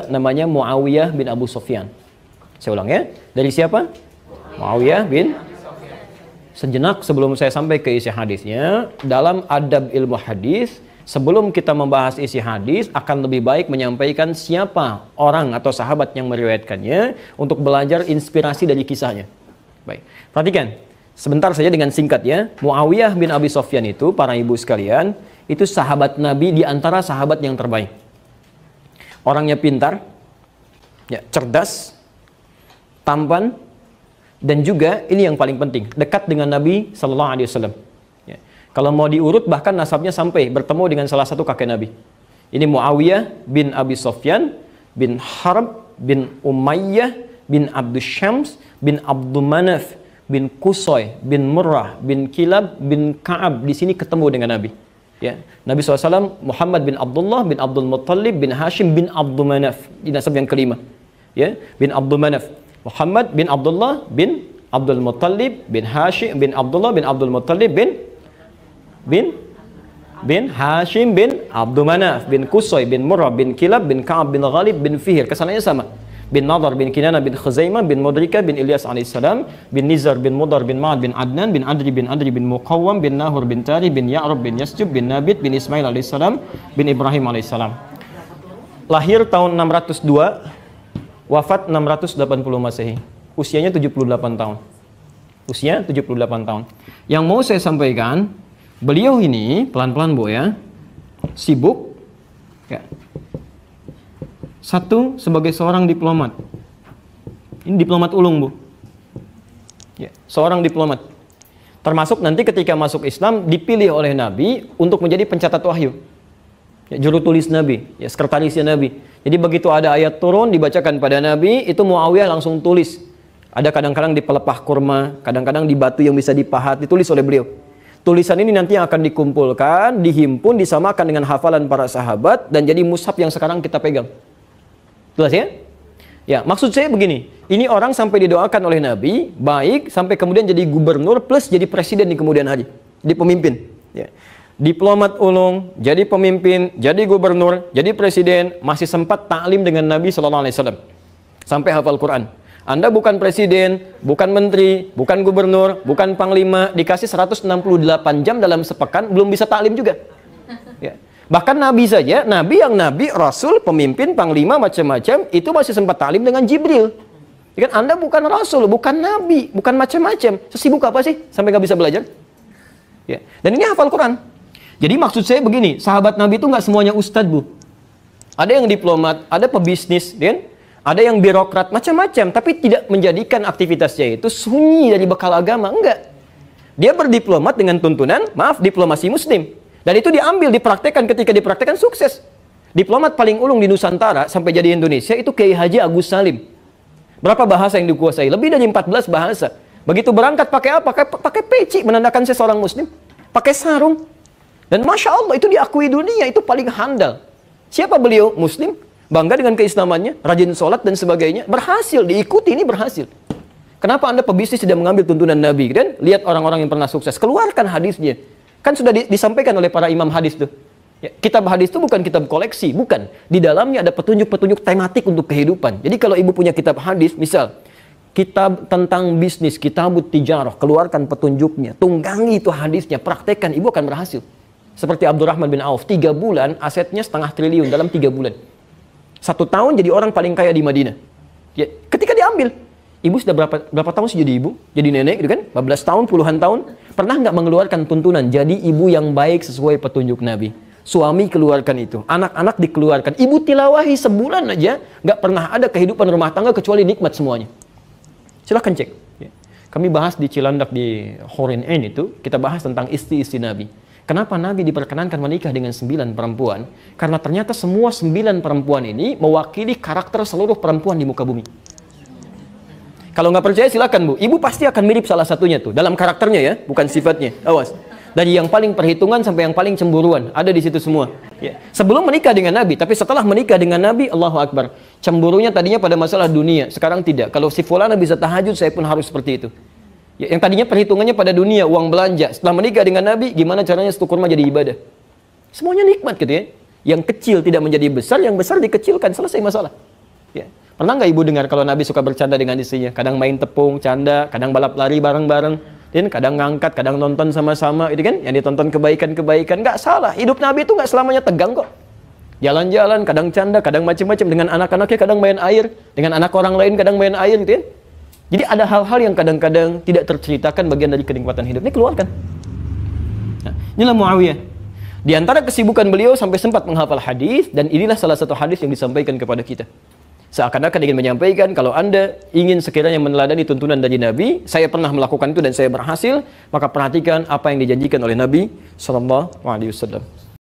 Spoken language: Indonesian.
namanya Muawiyah bin Abu Sufyan. Saya ulang ya. Dari siapa? Muawiyah bin. Sejenak sebelum saya sampai ke isi hadisnya, dalam adab ilmu hadis, sebelum kita membahas isi hadis, akan lebih baik menyampaikan siapa orang atau sahabat yang meriwayatkannya untuk belajar inspirasi dari kisahnya. Baik, perhatikan. Sebentar saja dengan singkat ya. Muawiyah bin Abi Sufyan itu, para ibu sekalian, itu sahabat Nabi di antara sahabat yang terbaik. Orangnya pintar, ya, cerdas, tampan, dan juga ini yang paling penting, dekat dengan Nabi Sallallahu Alaihi Wasallam. Ya. Kalau mau diurut bahkan nasabnya sampai bertemu dengan salah satu kakek Nabi. Ini Muawiyah bin Abi Sufyan bin Harb bin Umayyah bin Abdus Syams bin Abdul Manaf bin Qusay bin Murrah bin Kilab bin Ka'ab. Di sini ketemu dengan Nabi. Ya, Nabi SAW Muhammad bin Abdullah bin Abdul Muttalib bin Hashim bin Abdul Manaf, di nasab yang kelima, ya, bin Abdul Manaf. Muhammad bin Abdullah bin Abdul Muttalib bin Hashim bin Abdullah bin Abdul Muttalib bin Hashim bin Abdul Manaf bin Qusay bin Murrah bin Kilab bin Ka'ab bin Ghalib bin Fihr. Kesananya sama. Bin Nadar bin Kinana bin Khuzaimah bin Mudrika bin Ilyas alaihissalam bin Nizar bin Mudar bin Ma'ad bin Adnan bin Adri bin Muqawwam bin Nahur bin Tari bin Ya'rab bin Yasjub bin Nabit bin Ismail alaihissalam bin Ibrahim alaihissalam. Lahir tahun 602, wafat 680 Masehi. Usianya 78 tahun. Usia 78 tahun. Yang mau saya sampaikan, beliau ini pelan-pelan Bu ya, sibuk ya. Satu, sebagai seorang diplomat. Ini diplomat ulung, Bu. Ya, seorang diplomat. Termasuk nanti ketika masuk Islam, dipilih oleh Nabi untuk menjadi pencatat wahyu. Ya, juru tulis Nabi, ya, sekretarisnya Nabi. Jadi begitu ada ayat turun, dibacakan pada Nabi, itu Muawiyah langsung tulis. Ada kadang-kadang di pelepah kurma, kadang-kadang di batu yang bisa dipahat, ditulis oleh beliau. Tulisan ini nanti akan dikumpulkan, dihimpun, disamakan dengan hafalan para sahabat, dan jadi mushaf yang sekarang kita pegang. Jelas ya? Ya, maksud saya begini, ini orang sampai didoakan oleh Nabi, baik, sampai kemudian jadi gubernur, plus jadi presiden di kemudian hari. Jadi pemimpin. Ya. Diplomat ulung, jadi pemimpin, jadi gubernur, jadi presiden, masih sempat ta'lim dengan Nabi SAW. Sampai hafal Quran. Anda bukan presiden, bukan menteri, bukan gubernur, bukan panglima, dikasih 168 jam dalam sepekan, belum bisa ta'lim juga. Ya. Bahkan Nabi saja, Nabi, Rasul, pemimpin, panglima, macam-macam, itu masih sempat ta'lim dengan Jibril. Ya kan? Anda bukan Rasul, bukan Nabi, bukan macam-macam. Sesibuk apa sih sampai nggak bisa belajar? Ya. Dan ini hafal Quran. Jadi maksud saya begini, sahabat Nabi itu nggak semuanya ustadz, Bu. Ada yang diplomat, ada pebisnis, kan? Ada yang birokrat, macam-macam, tapi tidak menjadikan aktivitasnya itu sunyi dari bekal agama, enggak. Dia berdiplomat dengan tuntunan, maaf, diplomasi muslim. Dan itu diambil, dipraktekkan, ketika dipraktekkan sukses. Diplomat paling ulung di Nusantara sampai jadi Indonesia itu Kiai Haji Agus Salim. Berapa bahasa yang dikuasai? Lebih dari 14 bahasa. Begitu berangkat pakai apa? Pakai peci, menandakan saya seorang muslim. Pakai sarung. Dan Masya Allah itu diakui dunia, itu paling handal. Siapa beliau? Muslim. Bangga dengan keislamannya, rajin sholat dan sebagainya. Berhasil, diikuti, ini berhasil. Kenapa Anda pebisnis tidak mengambil tuntunan Nabi? Dan lihat orang-orang yang pernah sukses, keluarkan hadisnya. Kan sudah disampaikan oleh para imam hadis tuh. Ya, kitab hadis itu bukan kitab koleksi, bukan. Di dalamnya ada petunjuk-petunjuk tematik untuk kehidupan. Jadi kalau ibu punya kitab hadis, misal kitab tentang bisnis, kitabut tijarah, keluarkan petunjuknya, tunggangi itu hadisnya, praktekkan, ibu akan berhasil. Seperti Abdurrahman bin Auf, 3 bulan asetnya 0,5 triliun dalam 3 bulan. 1 tahun jadi orang paling kaya di Madinah. Ya, ketika diambil, ibu sudah berapa tahun sih jadi ibu? Jadi nenek gitu kan? 15 tahun, puluhan tahun. Pernah nggak mengeluarkan tuntunan? Jadi ibu yang baik sesuai petunjuk Nabi. Suami keluarkan itu. Anak-anak dikeluarkan. Ibu tilawahi sebulan aja. Nggak pernah ada kehidupan rumah tangga kecuali nikmat semuanya. Silahkan cek. Ya. Kami bahas di Cilandak di Horin N itu. Kita bahas tentang istri-istri Nabi. Kenapa Nabi diperkenankan menikah dengan 9 perempuan? Karena ternyata semua 9 perempuan ini mewakili karakter seluruh perempuan di muka bumi. Kalau nggak percaya silakan, Bu. Ibu pasti akan mirip salah satunya tuh. Dalam karakternya ya, bukan sifatnya. Awas. Dari yang paling perhitungan sampai yang paling cemburuan. Ada di situ semua. Ya. Sebelum menikah dengan Nabi, tapi setelah menikah dengan Nabi, Allahu Akbar. Cemburunya tadinya pada masalah dunia. Sekarang tidak. Kalau si fulana bisa tahajud, saya pun harus seperti itu. Ya, yang tadinya perhitungannya pada dunia, uang belanja. Setelah menikah dengan Nabi, gimana caranya satu kurma jadi ibadah? Semuanya nikmat gitu ya. Yang kecil tidak menjadi besar, yang besar dikecilkan, selesai masalah. Ya. Pernah nggak ibu dengar kalau Nabi suka bercanda dengan istrinya? Kadang main tepung, canda, kadang balap lari bareng-bareng, dan kadang ngangkat, kadang nonton sama-sama, itu kan? Yang ditonton kebaikan-kebaikan, nggak salah. Hidup Nabi itu nggak selamanya tegang kok. Jalan-jalan, kadang canda, kadang macam-macam dengan anak-anaknya, kadang main air, dengan anak orang lain kadang main air, gitu kan? Jadi ada hal-hal yang kadang-kadang tidak terceritakan bagian dari kenikmatan hidup. Ini keluarkan. Nah, inilah Muawiyah. Di antara kesibukan beliau sampai sempat menghafal hadis, dan inilah salah satu hadis yang disampaikan kepada kita. Seakan-akan ingin menyampaikan, kalau Anda ingin sekiranya meneladani tuntunan dari Nabi, saya pernah melakukan itu dan saya berhasil, maka perhatikan apa yang dijanjikan oleh Nabi SAW.